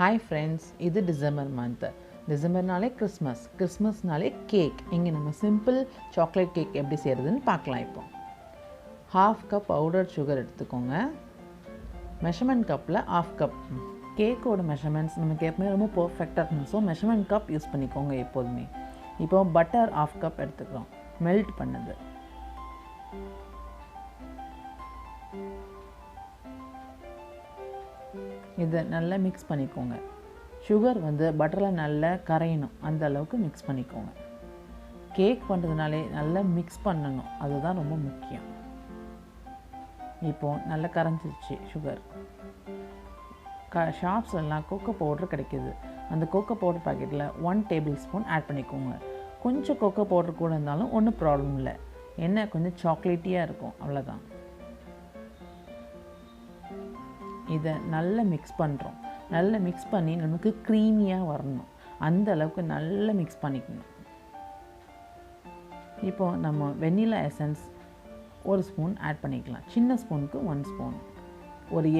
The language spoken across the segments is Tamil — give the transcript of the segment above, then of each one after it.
Hi friends, இது December month. Decemberனாலே கிறிஸ்மஸ், கிறிஸ்மஸ்னாலே கேக். இங்கே நம்ம சிம்பிள் சாக்லேட் கேக் எப்படி செய்கிறதுன்னு பார்க்கலாம். இப்போ 1/2 கப் பவுடர் சுகர் எடுத்துக்கோங்க. மெஷர்மெண்ட் கப்பில் 1/2 கப். கேக்கோட மெஷர்மெண்ட்ஸ் நமக்கு எப்பவுமே ரொம்ப பர்ஃபெக்டாக இருக்கணும். ஸோ மெஷர்மெண்ட் கப் யூஸ் பண்ணிக்கோங்க எப்போதுமே. இப்போ பட்டர் 1/2 கப் எடுத்துக்கிறோம், மெல்ட் பண்ணது. இதை நல்லா மிக்ஸ் பண்ணிக்கோங்க. சுகர் பட்டரில் நல்லா கரையணும், அந்த அளவுக்கு மிக்ஸ் பண்ணிக்கோங்க. கேக் பண்ணுறதுனாலே நல்லா மிக்ஸ் பண்ணணும், அதுதான் ரொம்ப முக்கியம். இப்போது நல்லா கரைஞ்சிருச்சு சுகர். ஷாப்ஸ்லாம் கோகோ பவுடர் கிடைக்கிது. அந்த கோகோ பவுடர் பாக்கெட்டில் 1 டேபிள் ஸ்பூன் ஆட் பண்ணிக்கோங்க. கொஞ்சம் கோகோ பவுடர் கூட இருந்தாலும் ஒன்றும் ப்ராப்ளம் இல்லை. என்ன கொஞ்சம் சாக்லேட்டியாக இருக்கும், அவ்வளோதான். இதை நல்லா மிக்ஸ் பண்ணுறோம். நல்லா மிக்ஸ் பண்ணி நமக்கு க்ரீமியாக வரணும், அந்த அளவுக்கு நல்லா மிக்ஸ் பண்ணிக்கணும். இப்போது நம்ம வெண்ணிலா எசன்ஸ் 1 ஸ்பூன் ஆட் பண்ணிக்கலாம். சின்ன ஸ்பூனுக்கு 1 ஸ்பூன். ஒரு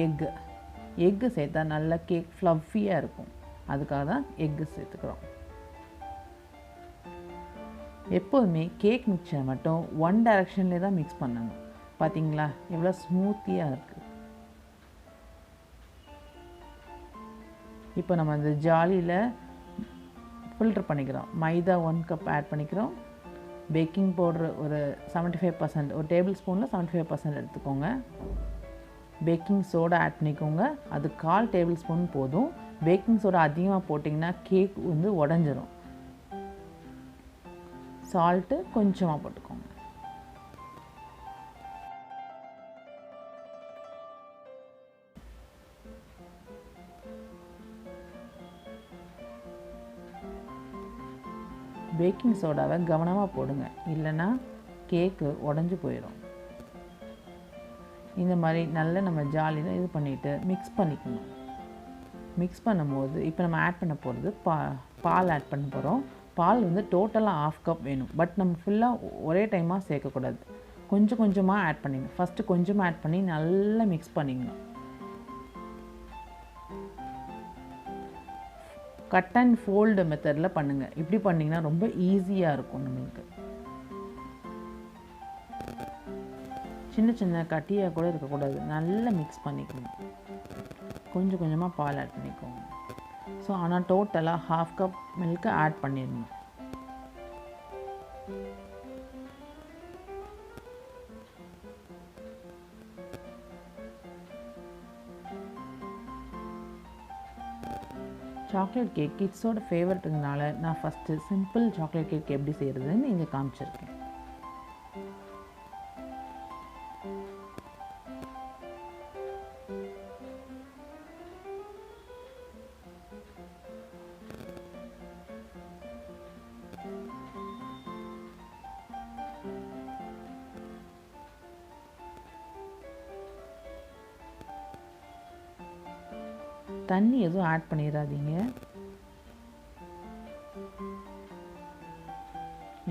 எக்கு சேர்த்தா நல்லா கேக் ஃப்ளஃபியாக இருக்கும், அதுக்காக தான் எக்கு சேர்த்துக்கிறோம். எப்போதுமே கேக் மிக்சரை மட்டும் 1 டைரெக்ஷன்லேயே தான் மிக்ஸ் பண்ணணும். பார்த்தீங்களா எவ்வளோ ஸ்மூத்தியாக இருக்குது. இப்போ நம்ம அந்த ஜாலியில் ஃபில்டர் பண்ணிக்கிறோம். மைதா 1 கப் ஆட் பண்ணிக்கிறோம். பேக்கிங் பவுடர் ஒரு 75%, ஒரு டேபிள் ஸ்பூனில் 75% எடுத்துக்கோங்க. பேக்கிங் சோடா ஆட் பண்ணிக்கோங்க. அது 1/4 டேபிள் ஸ்பூன் போதும். பேக்கிங் சோடா அதிகமாக போட்டிங்கன்னா கேக் உடஞ்சிரும். சால்ட்டு கொஞ்சமாக போட்டுக்கோங்க. பேக்கிங் சோடாவை கவனமாக போடுங்க, இல்லைன்னா கேக்கு உடஞ்சி போயிடும். இந்த மாதிரி நல்ல நம்ம ஜாலியில் இது பண்ணிவிட்டு மிக்ஸ் பண்ணிக்கணும். மிக்ஸ் பண்ணும்போது இப்போ நம்ம ஆட் பண்ண போகிறது பால் ஆட் பண்ண போகிறோம். பால் டோட்டலாக 1/2 கப் வேணும். பட் நம்ம ஃபுல்லாக ஒரே டைமாக சேர்க்கக்கூடாது, கொஞ்சம் கொஞ்சமாக ஆட் பண்ணிக்கணும். ஃபஸ்ட்டு கொஞ்சமாக ஆட் பண்ணி நல்லா மிக்ஸ் பண்ணிக்கணும். கட் அண்ட் ஃபோல்டு மெத்தடில் பண்ணுங்கள். இப்படி பண்ணிங்கன்னா ரொம்ப ஈஸியாக இருக்கும் நம்மளுக்கு. சின்ன சின்ன கட்டியாக கூட இருக்கக்கூடாது, நல்லா மிக்ஸ் பண்ணிக்கணும். கொஞ்சம் கொஞ்சமாக பால் ஆட் பண்ணிக்கோங்க. ஸோ ஆனால் டோட்டலாக 1/2 கப் மில்க்கு ஆட் பண்ணிடணும். சாக்லேட் கேக் கிட்ஸோட ஃபேவரட்டுங்கனால நான் ஃபஸ்ட்டு சிம்பிள் சாக்லேட் கேக் எப்படி செய்கிறதுன்னு இங்கே காமிச்சிருக்கேன். தண்ணி எதுவும் ஆட் பண்ணிடாதீங்க.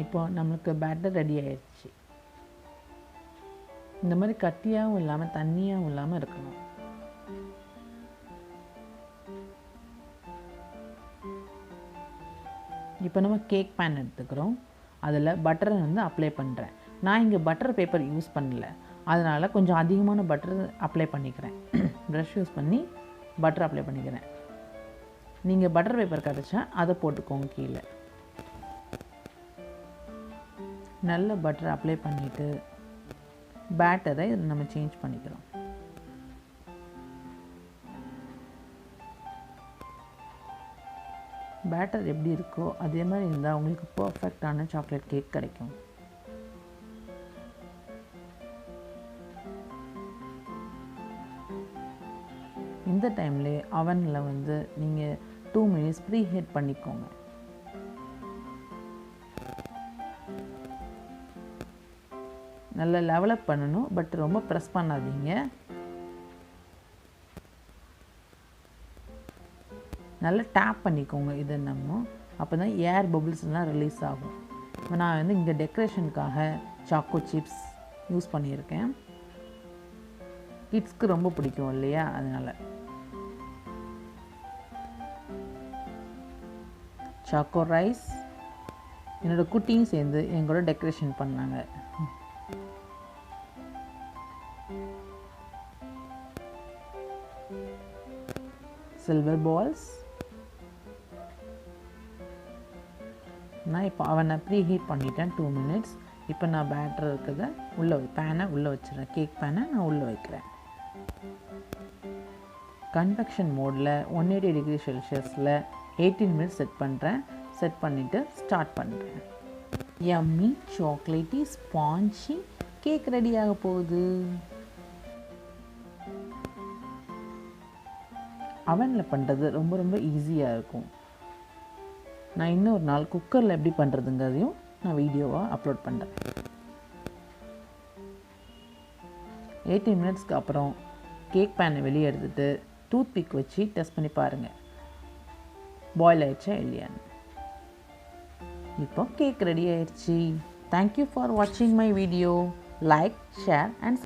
இப்போ நம்மளுக்கு பேட்டர் ரெடி ஆயிடுச்சு. இந்த மாதிரி கட்டியாகவும் இல்லாமல் தண்ணியாகவும் இல்லாமல் இருக்கணும். இப்போ நம்ம கேக் பேன் எடுத்துக்கிறோம். அதில் பட்டரை அப்ளை பண்ணுறேன். நான் இங்கே பட்டர் பேப்பர் யூஸ் பண்ணல, அதனால் கொஞ்சம் அதிகமான பட்டர் அப்ளை பண்ணிக்கிறேன். ப்ரஷ் யூஸ் பண்ணி பட்டர் அப்ளை பண்ணிக்கிறேன். நீங்கள் பட்டர் பேப்பர் கிடச்சா அதை போட்டுக்கோங்க கீழே. நல்ல பட்டர் அப்ளை பண்ணிவிட்டு பேட்டரை நம்ம சேஞ்ச் பண்ணிக்கிறோம். பேட்டர் எப்படி இருக்கோ அதே மாதிரி இருந்தால் உங்களுக்கு பர்ஃபெக்டான சாக்லேட் கேக் கிடைக்கும். இந்த டைமில் அவனில் நீங்கள் 2 மினிட்ஸ் ப்ரீ ஹீட் பண்ணிக்கோங்க. நல்லா லெவலப் பண்ணணும், பட் ரொம்ப ப்ரெஸ் பண்ணாதீங்க. நல்லா டேப் பண்ணிக்கோங்க. இதை அப்போ தான் ஏர் பபிள்ஸ்லாம் ரிலீஸ் ஆகும். நான் இங்கே டெக்கரேஷனுக்காக சாக்கோ சிப்ஸ் யூஸ் பண்ணியிருக்கேன். கிட்ஸ்க்கு ரொம்ப பிடிக்கும் இல்லையா, அதனால். Choco rice. என்னோட குட்டியும் சேர்ந்து எங்களோட டெக்கரேஷன் பண்ணாங்க. Silver balls. நான் இப்போ அவனை ப்ரீ ஹீட் பண்ணிட்டேன் 2 minutes. இப்போ நான் பேட்டர் இருக்கிறத பேனை உள்ளே வச்சுறேன். கேக் பேனை நான் உள்ளே வைக்கிறேன். கன்வெக்ஷன் மோடில் 180 degree செல்சியஸில் 18 minutes செட் பண்ணுறேன். செட் பண்ணிவிட்டு ஸ்டார்ட் பண்ணுறேன். யம்மி சாக்லேட்டி ஸ்பாஞ்சி கேக் ரெடியாக போகுது. அவனில் பண்ணுறது ரொம்ப ரொம்ப ஈஸியாக இருக்கும். நான் இன்னொரு நாள் குக்கரில் எப்படி பண்ணுறதுங்கிறதையும் நான் வீடியோவாக அப்லோட் பண்ணுறேன். 18 minutesக்கு அப்புறம் கேக் பேனை வெளியே எடுத்துகிட்டு டூத் பிக் வச்சு டெஸ்ட் பண்ணி பாருங்கள் பாயில் ஆயிடுச்சா இல்லையான்னு. இப்போ கேக் ரெடி ஆயிடுச்சு. தேங்க்யூ ஃபார் வாட்சிங் my video. Like, share and